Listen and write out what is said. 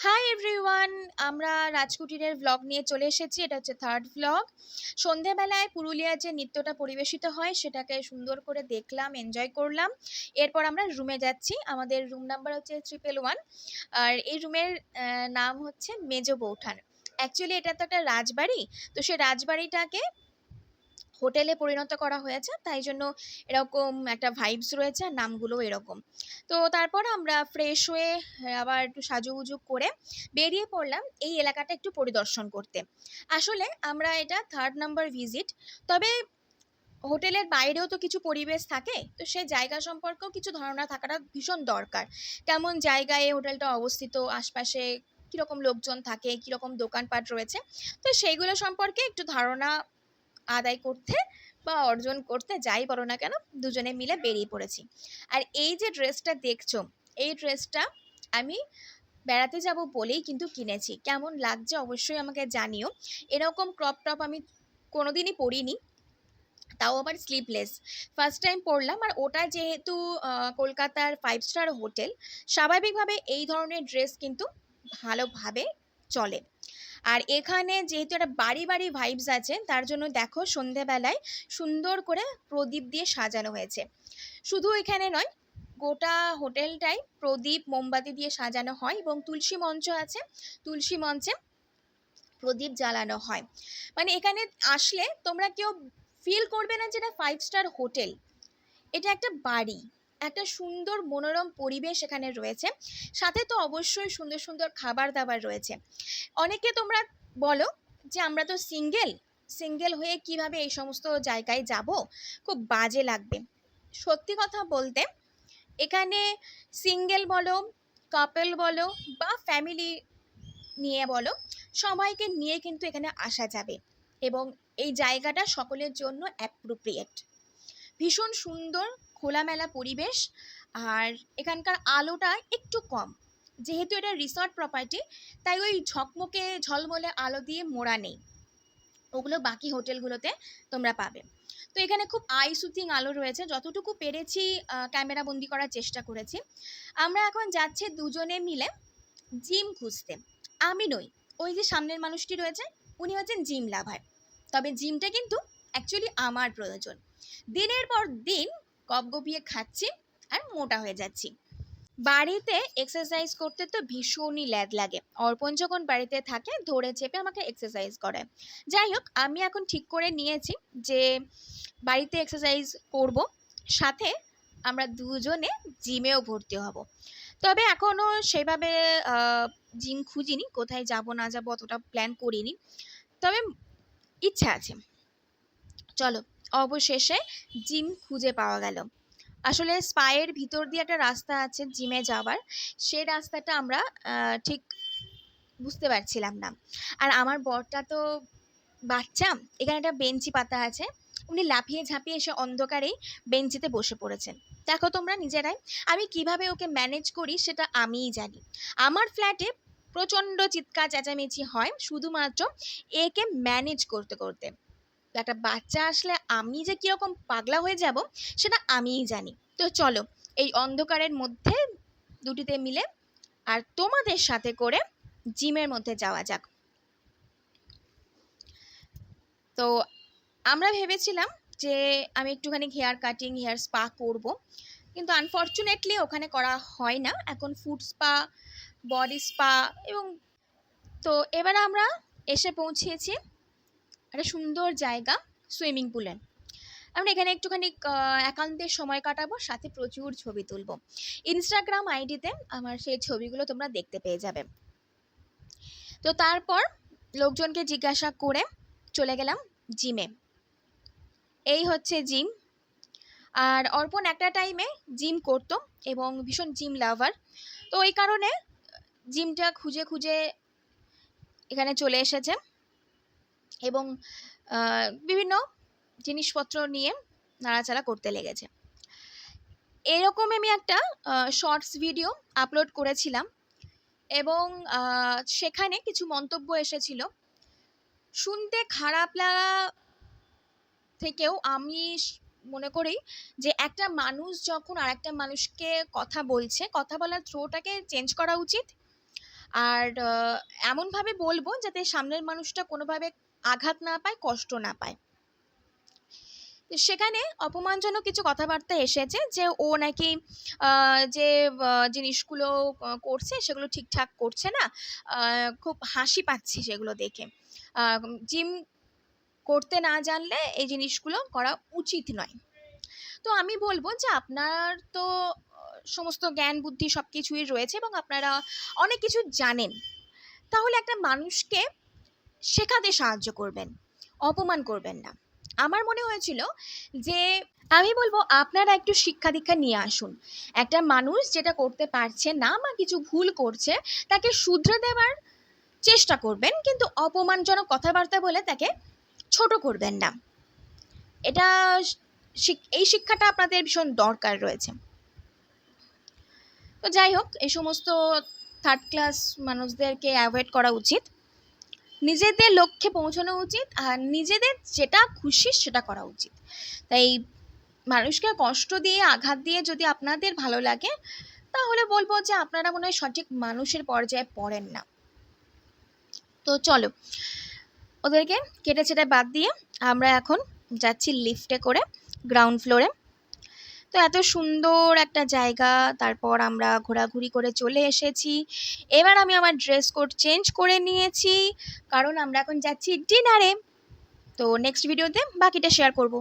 Hi everyone, আমরা রাজকুটিরের vlog নিয়ে চলে এসেছি। এটা হচ্ছে থার্ড ভ্লগ। সন্ধেবেলায় পুরুলিয়ার যে নৃত্যটা পরিবেশিত হয় সেটাকে সুন্দর করে দেখলাম, এনজয় করলাম। এরপর আমরা রুমে যাচ্ছি। আমাদের রুম নাম্বার হচ্ছে 111। আর এই রুমের নাম হচ্ছে মেজ বৌঠান। অ্যাকচুয়ালি এটা তো একটা রাজবাড়ি, তো সেই রাজবাড়িটাকে হোটেলে পরিণত করা হয়েছে, তাই জন্য এরকম একটা ভাইবস রয়েছে আর নামগুলো এরকম। তো তারপর আমরা ফ্রেশ হয়ে আবার একটু সাজুগুজু করে বেরিয়ে পড়লাম এই এলাকাটা একটু পরিদর্শন করতে। আসলে আমরা এটা থার্ড নাম্বার ভিজিট, তবে হোটেলের বাইরেও তো কিছু পরিবেশ থাকে, তো সেই জায়গা সম্পর্কেও কিছু ধারণা থাকাটা ভীষণ দরকার। কেমন জায়গায় হোটেলটা অবস্থিত, আশপাশে কীরকম লোকজন থাকে, কীরকম দোকানপাট রয়েছে, তো সেইগুলো সম্পর্কে একটু ধারণা আদায় করতে বা অর্জন করতে, যাই বলো না কেন, দুজনে মিলে বেরিয়ে পড়েছি। আর এই যে ড্রেসটা দেখছো, এই ড্রেসটা আমি বেড়াতে যাব বলেই কিন্তু কিনেছি। কেমন লাগছে অবশ্যই আমাকে জানিও। এরকম ক্রপ টপ আমি কোনোদিনই পরিনি, তাও আবার স্লিভলেস। ফার্স্ট টাইম পরলাম। আর ওটা যেহেতু কলকাতার 5 স্টার হোটেল, স্বাভাবিকভাবে এই ধরনের ড্রেস কিন্তু ভালোভাবে চলে। আর এখানে যেহেতু একটা বাড়ি বাড়ি ভাইবস আছে, তার জন্য দেখো সন্ধেবেলায় সুন্দর করে প্রদীপ দিয়ে সাজানো হয়েছে। শুধু এখানে নয়, গোটা হোটেলটাই প্রদীপ মোমবাতি দিয়ে সাজানো হয় এবং তুলসী মঞ্চ আছে, তুলসী মঞ্চে প্রদীপ জ্বালানো হয়। মানে এখানে আসলে তোমরা কেউ ফিল করবে না যে এটা 5 স্টার হোটেল, এটা একটা বাড়ি। একটা সুন্দর মনোরম পরিবেশ এখানে রয়েছে, সাথে তো অবশ্যই সুন্দর সুন্দর খাবার দাবার রয়েছে। অনেকে তোমরা বলো যে আমরা তো সিঙ্গেল, সিঙ্গেল হয়ে কিভাবে এই সমস্ত জায়গায় যাব, খুব বাজে লাগবে। সত্যি কথা বলতে, এখানে সিঙ্গেল বলো, কাপল বলো বা ফ্যামিলি নিয়ে বলো, সবাইকে নিয়ে কিন্তু এখানে আসা যাবে এবং এই জায়গাটা সকলের জন্য অ্যাপ্রোপ্রিয়েট। ভীষণ সুন্দর খোলামেলা পরিবেশ। আর এখানকার আলোটা একটু কম, যেহেতু এটা রিসর্ট প্রপার্টি, তাই ওই ঝকমকে ঝলমলে আলো দিয়ে মোড়া নেই, ওগুলো বাকি হোটেলগুলোতে তোমরা পাবে। তো এখানে খুব আই সুথিং আলো রয়েছে, যতটুকু পেরেছি ক্যামেরা বন্দি করার চেষ্টা করেছি। আমরা এখন যাচ্ছি দুজনে মিলে জিম খুঁজতে। আমি নই, ওই যে সামনের মানুষটি রয়েছে, উনি হচ্ছেন জিম লাভার। তবে জিমটা কিন্তু অ্যাকচুয়ালি আমার প্রয়োজন। দিনের পর দিন গপগপিয়ে খাচ্ছি আর মোটা হয়ে যাচ্ছি। বাড়িতে এক্সারসাইজ করতে তো ভীষণই ল্যাদ লাগে। অর্পণ যখন বাড়িতে থাকে ধরে চেপে আমাকে এক্সারসাইজ করায়। যাই হোক, আমি এখন ঠিক করে নিয়েছি যে বাড়িতে এক্সারসাইজ করব, সাথে আমরা দুজনে জিমেও ভর্তি হব। তবে এখনও সেভাবে জিম খুঁজিনি, কোথায় যাব না যাব অতটা প্ল্যান করিনি, তবে ইচ্ছা আছে। চলো, অবশেষে জিম খুঁজে পাওয়া গেল। আসলে স্পায়ের ভিতর দিয়ে একটা রাস্তা আছে জিমে যাওয়ার, সেই রাস্তাটা আমরা ঠিক বুঝতে পারছিলাম না। আর আমার বরটা তো বাচ্চা, এখানে একটা বেঞ্চি পাতা আছে, উনি লাফিয়ে ঝাঁপিয়ে এসে অন্ধকারেই বেঞ্চিতে বসে পড়েছেন। দেখো তোমরা নিজেরাই, আমি কিভাবে ওকে ম্যানেজ করি সেটা আমিই জানি। আমার ফ্ল্যাটে প্রচণ্ড চিৎকার চেঁচামেচি হয় শুধুমাত্র একে ম্যানেজ করতে করতে। তো একটা বাচ্চা আসলে আমি যে কীরকম পাগলা হয়ে যাব সেটা আমিই জানি। তো চলো, এই অন্ধকারের মধ্যে দুটিতে মিলে আর তোমাদের সাথে করে জিমের মধ্যে যাওয়া যাক। তো আমরা ভেবেছিলাম যে আমি একটুখানি হেয়ার কাটিং, হেয়ার স্পা করব, কিন্তু আনফর্চুনেটলি ওখানে করা হয় না এখন, ফুড স্পা, বডি স্পা। এবং তো এবার আমরা এসে পৌঁছেছি একটা সুন্দর জায়গা, সুইমিং পুলে। আমরা এখানে একটুখানি একান্তের সময় কাটাবো, সাথে প্রচুর ছবি তুলবো। ইনস্টাগ্রাম আইডিতে আমার সেই ছবিগুলো তোমরা দেখতে পেয়ে যাবে। তো তারপর লোকজনকে জিজ্ঞাসা করে চলে গেলাম জিমে। এই হচ্ছে জিম। আর অর্পণ একটা টাইমে জিম করতো এবং ভীষণ জিম লাভার, তো ওই কারণে জিমটা খুঁজে খুঁজে এখানে চলে এসেছে এবং বিভিন্ন জিনিসপত্র নিয়ে নাড়াচাড়া করতে লেগেছে। এরকম আমি একটা শর্টস ভিডিও আপলোড করেছিলাম এবং সেখানে কিছু মন্তব্য এসেছিল। শুনতে খারাপ লাগা থেকেও আমি মনে করি যে একটা মানুষ যখন আরেকটা মানুষকে কথা বলছে, কথা বলার থ্রোটাকে চেঞ্জ করা উচিত। আর এমনভাবে বলবো যাতে সামনের মানুষটা কোনোভাবে আঘাত না পায়, কষ্ট না পায়। তো সেখানে অপমানজনক কিছু কথাবার্তা এসেছে যে ও নাকি যে জিনিসগুলো করছে সেগুলো ঠিকঠাক করছে না, খুব হাসি পাচ্ছে সেগুলো দেখে। জিম করতে না জানলে এই জিনিসগুলো করা উচিত নয়। তো আমি বলবো যে আপনার তো সমস্ত জ্ঞান বুদ্ধি সব কিছুই রয়েছে এবং আপনারা অনেক কিছু জানেন, তাহলে একটা মানুষকে শেখাতে সাহায্য করবেন, অপমান করবেন না। আমার মনে হয়েছিল যে আমি বলবো আপনারা একটু শিক্ষা দীক্ষা নিয়ে আসুন। একটা মানুষ যেটা করতে পারছে না বা কিছু ভুল করছে তাকে শুধরে দেওয়ার চেষ্টা করবেন, কিন্তু অপমানজনক কথাবার্তা বলে তাকে ছোট করবেন না। এটা এই শিক্ষাটা আপনাদের ভীষণ দরকার রয়েছে। তো যাই হোক, এই সমস্ত থার্ড ক্লাস মানুষদেরকে অ্যাভয়েড করা উচিত, নিজেদের লক্ষ্যে পৌঁছানো উচিত, আর নিজেদের যেটা খুশি সেটা করা উচিত। তাই মানুষকে কষ্ট দিয়ে আঘাত দিয়ে যদি আপনাদের ভালো লাগে, তাহলে বলবো যে আপনারা মনে হয় সঠিক মানুষের পর্যায়ে পড়েন না। তো চলো, ওদেরকে কেটে ছেটে বাদ দিয়ে আমরা এখন যাচ্ছি লিফটে করে গ্রাউন্ড ফ্লোরে। তো এত সুন্দর একটা জায়গা, তারপর আমরা ঘোরাঘুরি করে চলে এসেছি। এবার আমি আমার ড্রেস কোড চেঞ্জ করে নিয়েছি, কারণ আমরা এখন যাচ্ছি ডিনারে। তো নেক্সট ভিডিওতে বাকিটা শেয়ার করব।